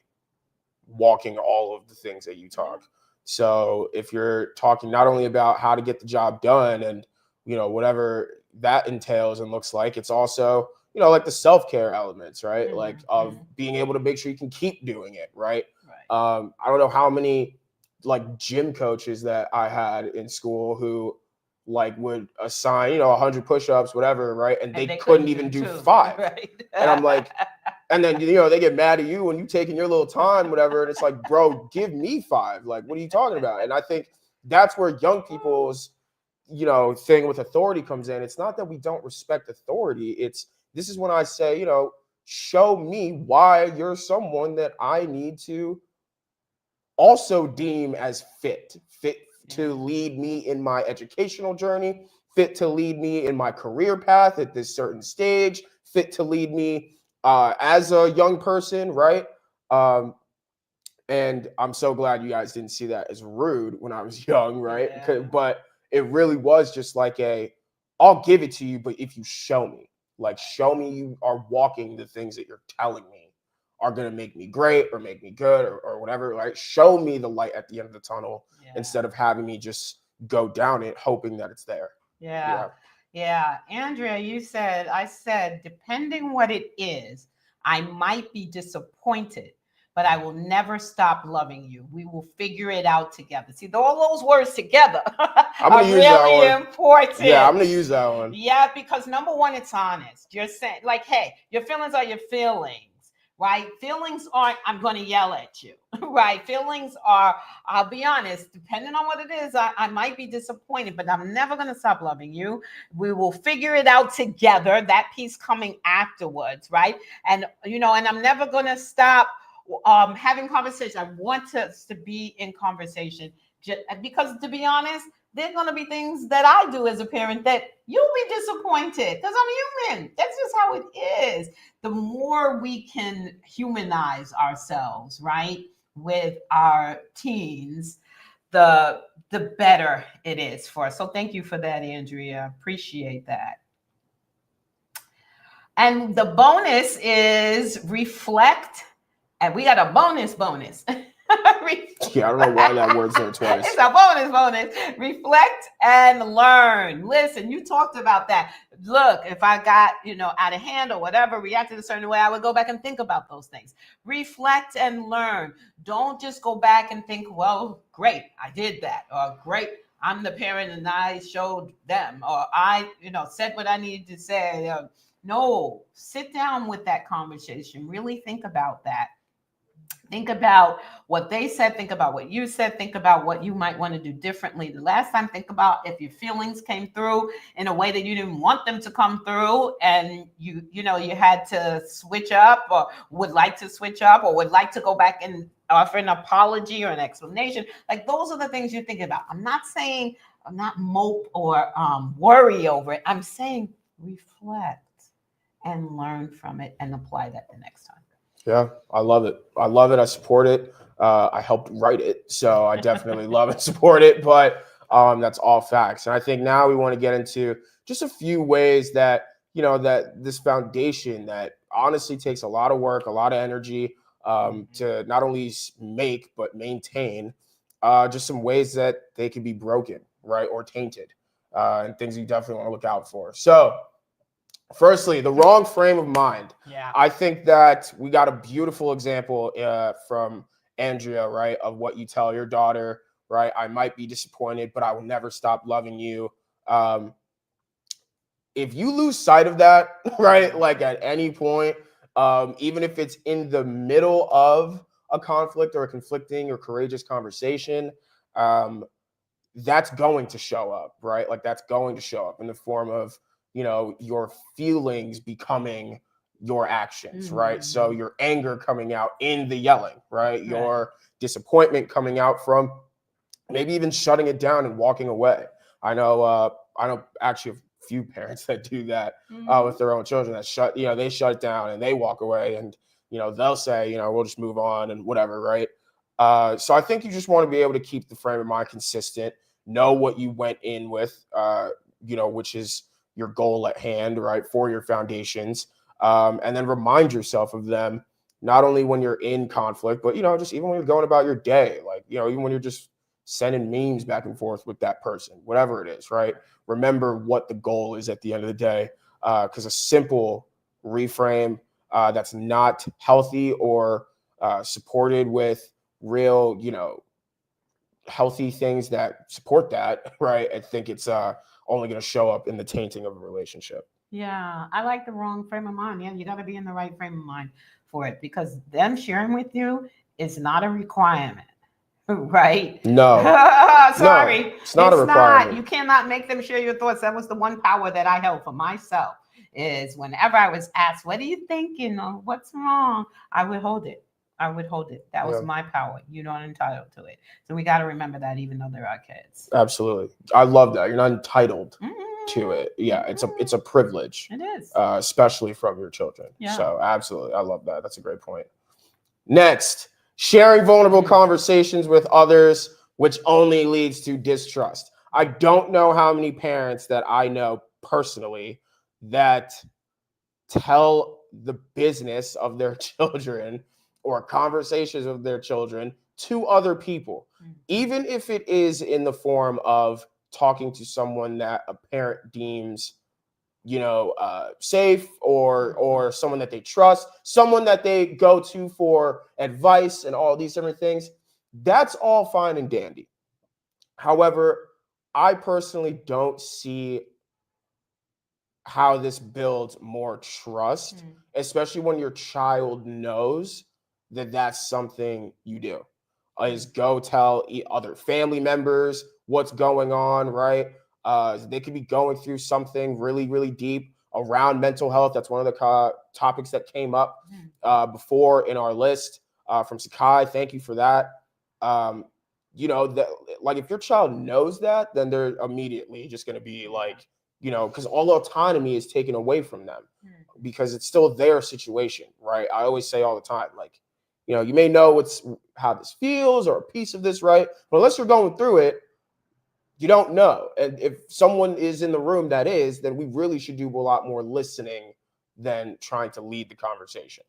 walking all of the things that you talk. So if you're talking not only about how to get the job done and whatever that entails and looks like. It's also, you know, like the self-care elements, right? Like of being able to make sure you can keep doing it, right? I don't know how many like gym coaches that I had in school who like would assign, you know, 100 push-ups, whatever, right? And they couldn't even do 5. Right. And I'm like, and then, you know, they get mad at you when you taking your little time, whatever. And it's like, bro, give me 5. Like, what are you talking about? And I think that's where young people's, you know, thing with authority comes in. It's not that we don't respect authority. This is when I say, you know, show me why you're someone that I need to also deem as fit to lead me in my educational journey, fit to lead me in my career path at this certain stage, fit to lead me as a young person, right? And I'm so glad you guys didn't see that as rude when I was young, right? Yeah. But it really was just like I'll give it to you, but if you show me, like show me you are walking the things that you're telling me are going to make me great or make me good or whatever, right? Show me the light at the end of the tunnel instead of having me just go down it, hoping that it's there. Yeah. Andrea, I said, depending what it is, I might be disappointed, but I will never stop loving you. We will figure it out together. See, all those words together are really important. Yeah, I'm going to use that one. Yeah, because number one, it's honest. You're saying, like, hey, your feelings are your feelings. Right? Feelings aren't, I'm going to yell at you, right? Feelings are, I'll be honest, depending on what it is, I might be disappointed, but I'm never going to stop loving you. We will figure it out together. That piece coming afterwards, right? And, you know, and I'm never going to stop having conversation. I want us to be in conversation because, to be honest, there's going to be things that I do as a parent that you'll be disappointed because I'm human. That's just how it is. The more we can humanize ourselves, right, with our teens, the better it is for us. So thank you for that, Andrea. Appreciate that. And the bonus is reflect. And we got a bonus. Yeah, I don't know why that word's there twice. It's a bonus. Reflect and learn. Listen, you talked about that. Look, if I got, you know, out of hand or whatever, reacted a certain way, I would go back and think about those things. Reflect and learn. Don't just go back and think, well, great, I did that. Or great, I'm the parent and I showed them. Or I, you know, said what I needed to say. No, sit down with that conversation. Really think about that. Think about what they said. Think about what you said. Think about what you might want to do differently the last time. Think about if your feelings came through in a way that you didn't want them to come through, and you had to switch up, or would like to switch up, or would like to go back and offer an apology or an explanation. Like, those are the things you're thinking about. I'm not saying I'm not mope or worry over it. I'm saying reflect and learn from it and apply that the next time. Yeah, I love it. I support it. I helped write it, so I definitely love and support it. But that's all facts. And I think now we want to get into just a few ways that, you know, that this foundation that honestly takes a lot of work, a lot of energy to not only make but maintain. Just some ways that they can be broken, right, or tainted, and things you definitely want to look out for. So, firstly, the wrong frame of mind. Yeah. I think that we got a beautiful example from Andrea, right, of what you tell your daughter, right? I might be disappointed, but I will never stop loving you. If you lose sight of that, right, like at any point, even if it's in the middle of a conflict or a conflicting or courageous conversation, that's going to show up, right? Like, that's going to show up in the form of, you know, your feelings becoming your actions, right? So your anger coming out in the yelling, right? Your disappointment coming out from maybe even shutting it down and walking away. I know actually a few parents that do that with their own children, that they shut it down and they walk away, and, you know, they'll say, you know, we'll just move on and whatever, right? So I think you just want to be able to keep the frame of mind consistent, know what you went in with, you know, which is your goal at hand, right, for your foundations, and then remind yourself of them, not only when you're in conflict, but, you know, just even when you're going about your day, like, you know, even when you're just sending memes back and forth with that person, whatever it is, right? Remember what the goal is at the end of the day, because a simple reframe that's not healthy or supported with real, healthy things that support that, right? I think it's only going to show up in the tainting of a relationship. Yeah, I like the wrong frame of mind. Yeah, you got to be in the right frame of mind for it, because them sharing with you is not a requirement, right? No, Sorry, no, it's not a requirement. You cannot make them share your thoughts. That was the one power that I held for myself. Is whenever I was asked, "What are you thinking?" or "What's wrong?" I would hold it. That was my power. You're not entitled to it. So we got to remember that, even though they're our kids. Absolutely, I love that. You're not entitled to it. Yeah, it's a privilege. It is, especially from your children. Yeah. So absolutely, I love that. That's a great point. Next, sharing vulnerable conversations with others, which only leads to distrust. I don't know how many parents that I know personally that tell the business of their children or conversations of their children to other people, even if it is in the form of talking to someone that a parent deems safe, or someone that they trust, someone that they go to for advice and all these different things. That's all fine and dandy. However, I personally don't see how this builds more trust, especially when your child knows that that's something you do. Is go tell other family members what's going on, right? They could be going through something really, really deep around mental health. That's one of the topics that came up before in our list from Sakai. Thank you for that. That, like, if your child knows that, then they're immediately just going to be like, because all autonomy is taken away from them because it's still their situation, right? I always say all the time, like, you may know how this feels or a piece of this, right? But unless you're going through it, you don't know. And if someone is in the room that is, then we really should do a lot more listening than trying to lead the conversation.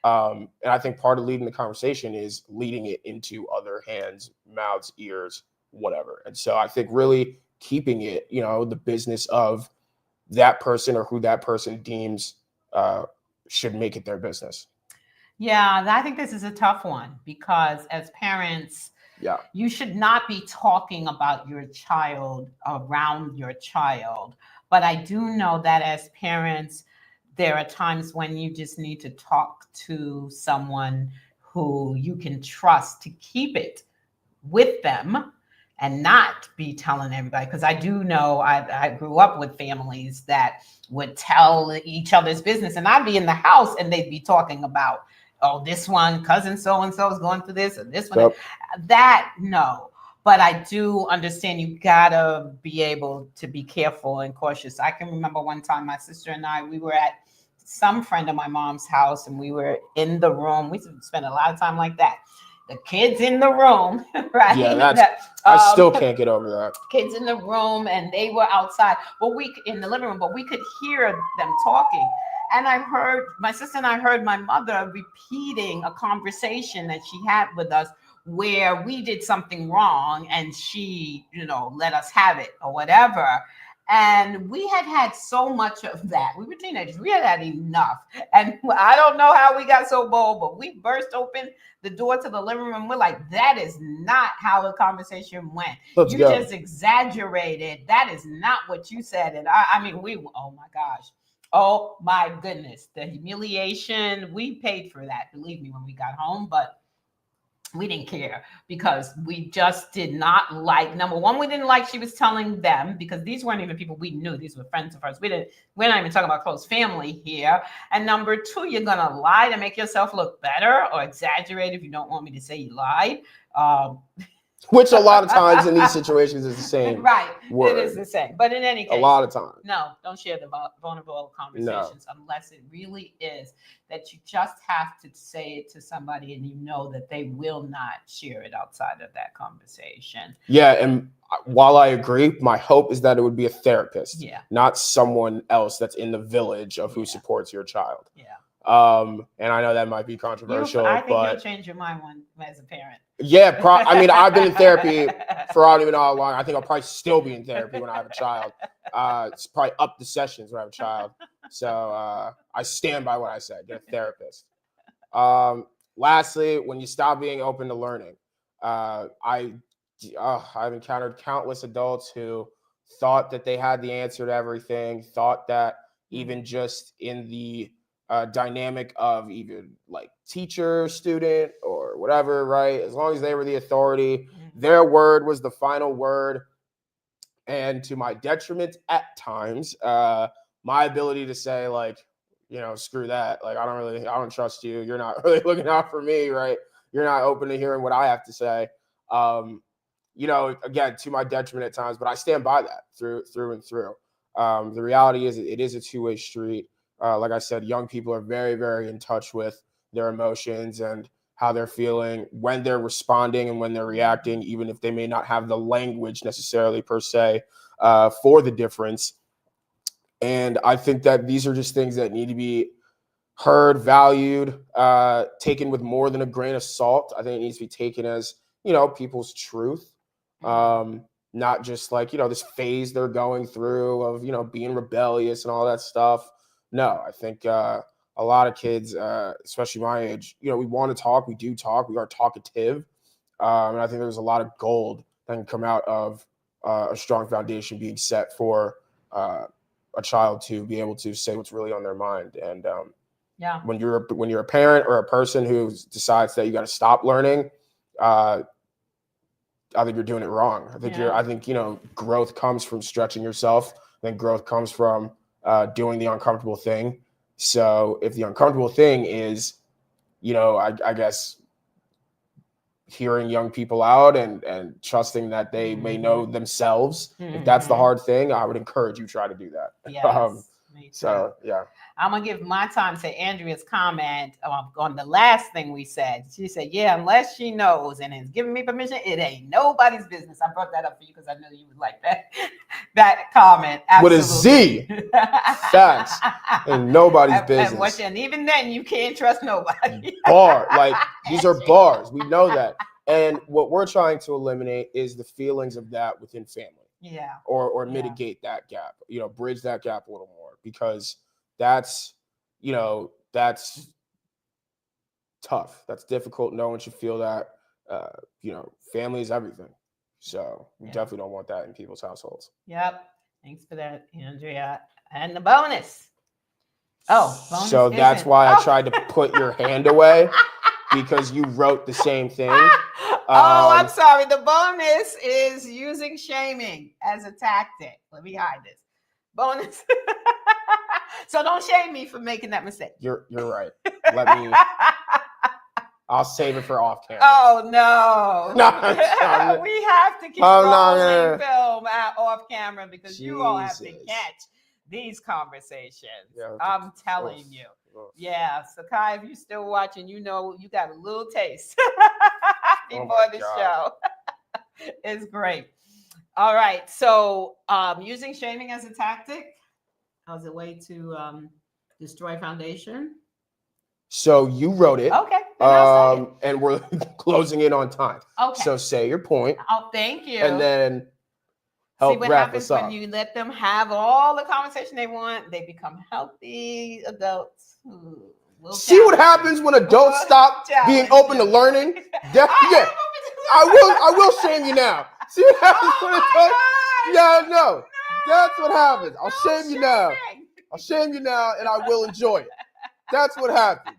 And I think part of leading the conversation is leading it into other hands, mouths, ears, whatever. And so I think really keeping it, the business of that person or who that person deems should make it their business. Yeah, I think this is a tough one, because as parents, you should not be talking about your child around your child. But I do know that as parents, there are times when you just need to talk to someone who you can trust to keep it with them and not be telling everybody. Because I do know I grew up with families that would tell each other's business, and I'd be in the house and they'd be talking about, oh, this one cousin so-and-so is going through this, and this one, that, no. But I do understand you gotta be able to be careful and cautious. I can remember one time my sister and I, we were at some friend of my mom's house, and we were in the room. We spent a lot of time like that. The kids in the room, right? Yeah, I still can't get over that. Kids in the room, and they were outside. Well, in the living room, but we could hear them talking. And my sister and I heard my mother repeating a conversation that she had with us where we did something wrong and she, let us have it or whatever. And we had so much of that. We were teenagers. We had enough. And I don't know how we got so bold, but we burst open the door to the living room. We're like, that is not how the conversation went. You just exaggerated. That is not what you said. And oh my gosh. Oh my goodness. The humiliation, we paid for that, believe me, when we got home, but we didn't care because we just did not like, number one, we didn't like she was telling them, because these weren't even people we knew. These were friends of ours. We're not even talking about close family here. And number two, you're going to lie to make yourself look better or exaggerate if you don't want me to say you lied. Which a lot of times in these situations is the same. Right. Word. It is the same. But in any case, a lot of times. No, don't share the vulnerable conversations unless it really is that you just have to say it to somebody and you know that they will not share it outside of that conversation. Yeah. And while I agree, my hope is that it would be a therapist, not someone else that's in the village of who supports your child. Yeah. And I know that might be controversial, I think but you'll change your mind one as a parent. yeah, I mean, I've been in therapy for I don't even know how long. I think I'll probably still be in therapy when I have a child. It's probably up the sessions when I have a child. So I stand by what I said. Get a therapist. Lastly, when you stop being open to learning, I've encountered countless adults who thought that they had the answer to everything, thought that even just in the dynamic of even like teacher, student, or whatever, right? As long as they were the authority, their word was the final word. And to my detriment at times, my ability to say, like, screw that. Like, I don't trust you. You're not really looking out for me, right? You're not open to hearing what I have to say. Again, to my detriment at times, but I stand by that through and through. The reality is it is a two-way street. Like I said, young people are very, very in touch with their emotions and how they're feeling when they're responding and when they're reacting, even if they may not have the language necessarily per se for the difference. And I think that these are just things that need to be heard, valued, taken with more than a grain of salt. I think it needs to be taken as, people's truth. Not just like, this phase they're going through of, being rebellious and all that stuff. No, I think a lot of kids, especially my age, we want to talk. We do talk. We are talkative. And I think there's a lot of gold that can come out of a strong foundation being set for a child to be able to say what's really on their mind. And when you're a parent or a person who decides that you got to stop learning, I think you're doing it wrong. I think growth comes from stretching yourself. I think growth comes from doing the uncomfortable thing. So if the uncomfortable thing is, I guess hearing young people out and trusting that they may know themselves, if that's the hard thing, I would encourage you to try to do that. Yes, me too. So yeah. I'm going to give my time to Andrea's comment on the last thing we said. She said, yeah, unless she knows and is giving me permission, it ain't nobody's business. I brought that up for you because I knew you would like that comment. Absolutely. With a Z. Facts. Ain't nobody's business. And even then, you can't trust nobody. These are bars. We know that. And what we're trying to eliminate is the feelings of that within family. Yeah. Or mitigate that gap, bridge that gap a little more, because that's tough. That's difficult. No one should feel that. Family is everything. So we definitely don't want that in people's households. Yep. Thanks for that, Andrea. And the bonus. Bonus. So that's why I tried to put your hand away, because you wrote the same thing. I'm sorry. The bonus is using shaming as a tactic. Let me hide this. Bonus. So don't shame me for making that mistake. You're right. I'll save it for off camera. Oh no. We have to keep rolling film off camera because you all have to catch these conversations. Yeah, I'm telling you. Yeah. So Kai, if you're still watching, you got a little taste before the show. It's great. All right. So using shaming as a tactic as a way to destroy foundation. So you wrote it. Okay. And we're closing in on time. Okay. So say your point. Oh, thank you. And then help wrap us up. When you let them have all the conversation they want, they become healthy adults. See what happens when adults stop being open to learning? I will shame you now. See what happens when adults? Yeah, no. That's what happens. I'll shame you now. I'll shame you now, and I will enjoy it. That's what happens.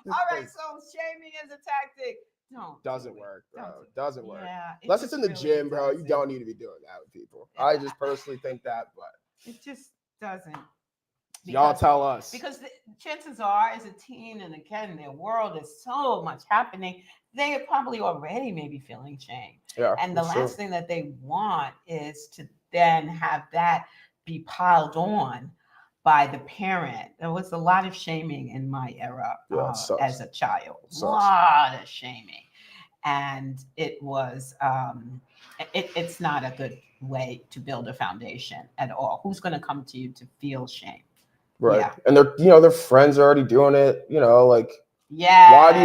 All right, so shaming is a tactic. Doesn't work, bro. Doesn't work. Yeah, unless it's in the gym, bro. You don't need to be doing that with people. Yeah. I just personally think that, but it just doesn't. Y'all tell us. Because the chances are, as a teen, and again, their world is so much happening, they are probably already maybe feeling shame. Yeah. And the last thing that they want is to then have that be piled on by the parent. There was a lot of shaming in my era as a child. A lot of shaming. And it was, it's not a good way to build a foundation at all. Who's going to come to you to feel shame? Right. Yeah. And their friends are already doing it, like Yeah. why do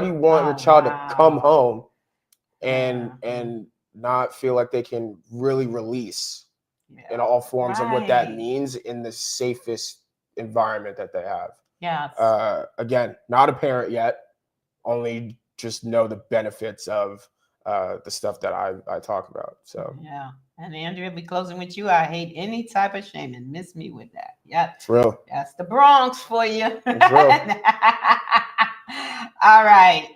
you want your child to come home and Yeah. not feel like they can really release in all forms of what that means in the safest environment that they have? Yes. Again, not a parent yet, only just know the benefits of the stuff that I talk about. So yeah. And Andrea, be closing with you. I hate any type of shaming. Miss me with that. Yep. it's real. That's the Bronx for you. It's real. All right.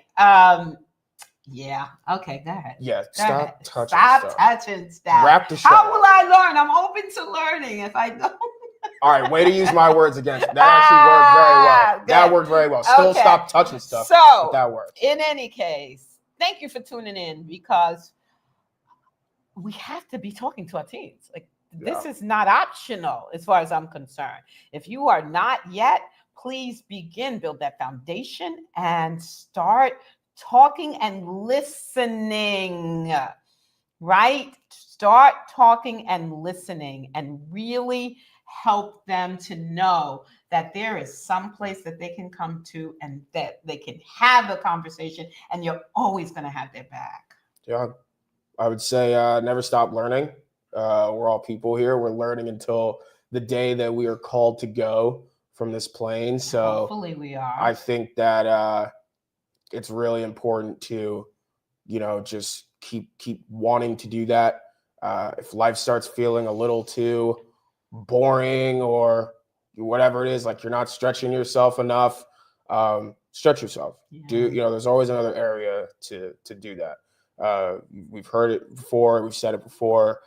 Yeah. Okay, go ahead. Yeah, Go stop ahead. touching Stop stuff. touching stuff. Wrap the show How up. will I learn? I'm open to learning if I don't. All right, way to use my words against me. That actually worked very well. Good. That worked very well. Still Okay. stop touching stuff. So, but that worked. In any case, thank you for tuning in, because we have to be talking to our teens. Like, this is not optional as far as I'm concerned. If you are not yet, please build that foundation and start talking and listening, right? Start talking and listening and really help them to know that there is some place that they can come to and that they can have a conversation, and you're always going to have their back. Yeah, I would say never stop learning. We're all people here. We're learning until the day that we are called to go from this plane. So hopefully we are. I think that it's really important to, just keep wanting to do that. If life starts feeling a little too boring or whatever it is, like you're not stretching yourself enough, stretch yourself. Yeah. There's always another area to do that. We've heard it before. We've said it before.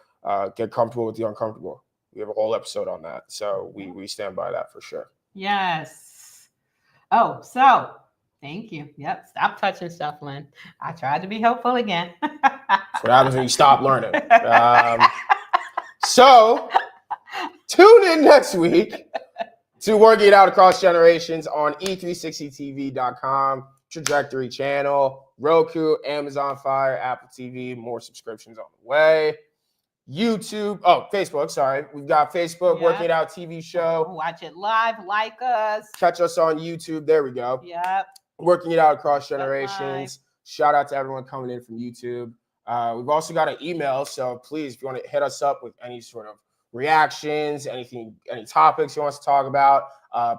Get comfortable with the uncomfortable. We have a whole episode on that. So we stand by that for sure. Yes. Oh, so thank you. Yep. Stop touching stuff, Lynn. I tried to be helpful again. That's what happens when you stop learning. So tune in next week to Working It Out Across Generations on e360tv.com, Trajectory Channel, Roku, Amazon Fire, Apple TV, more subscriptions on the way. YouTube, Facebook, sorry. We've got Facebook, Working It Out TV show. Watch it live, like us. Catch us on YouTube. There we go. Yep. Working It Out Across Generations. Shout out to everyone coming in from YouTube. We've also got an email, so please, if you want to hit us up with any sort of reactions, any topics you want us to talk about,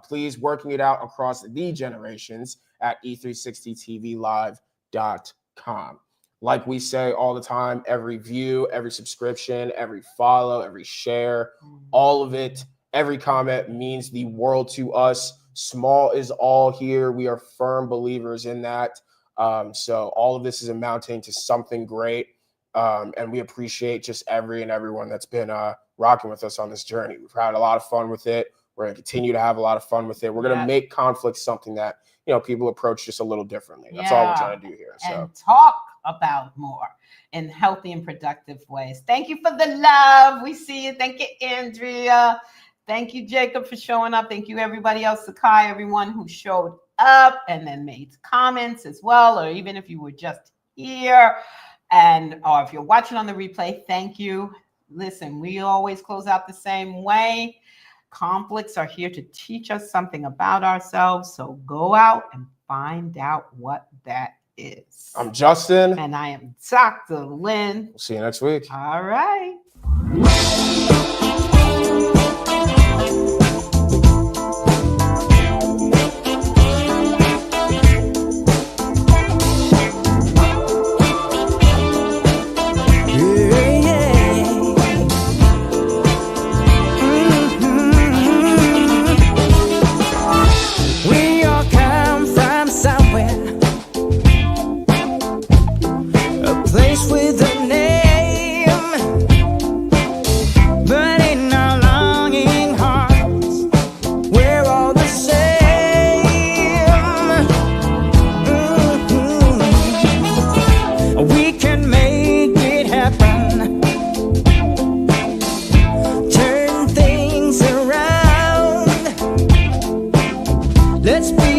please, Working It Out Across the Generations at e360tvlive.com. Like we say all the time, every view, every subscription, every follow, every share, all of it, every comment means the world to us. Small is all here. We are firm believers in that. So all of this is amounting to something great. And we appreciate just everyone that's been rocking with us on this journey. We've had a lot of fun with it. We're going to continue to have a lot of fun with it. We're going to make conflict something that, people approach just a little differently. That's all we're trying to do here. So. And talk about more in healthy and productive ways. Thank you for the love. We see you. Thank you, Andrea. Thank you, Jacob, for showing up. Thank you, everybody else, Sakai, everyone who showed up and then made comments as well, or even if you were just here or if you're watching on the replay, thank you. Listen, we always close out the same way. Conflicts are here to teach us something about ourselves. So go out and find out what that is. I'm Justin. And I am Dr. Lynn. We'll see you next week. All right. With a name, but in our longing hearts, we're all the same. We can make it happen, turn things around. Let's be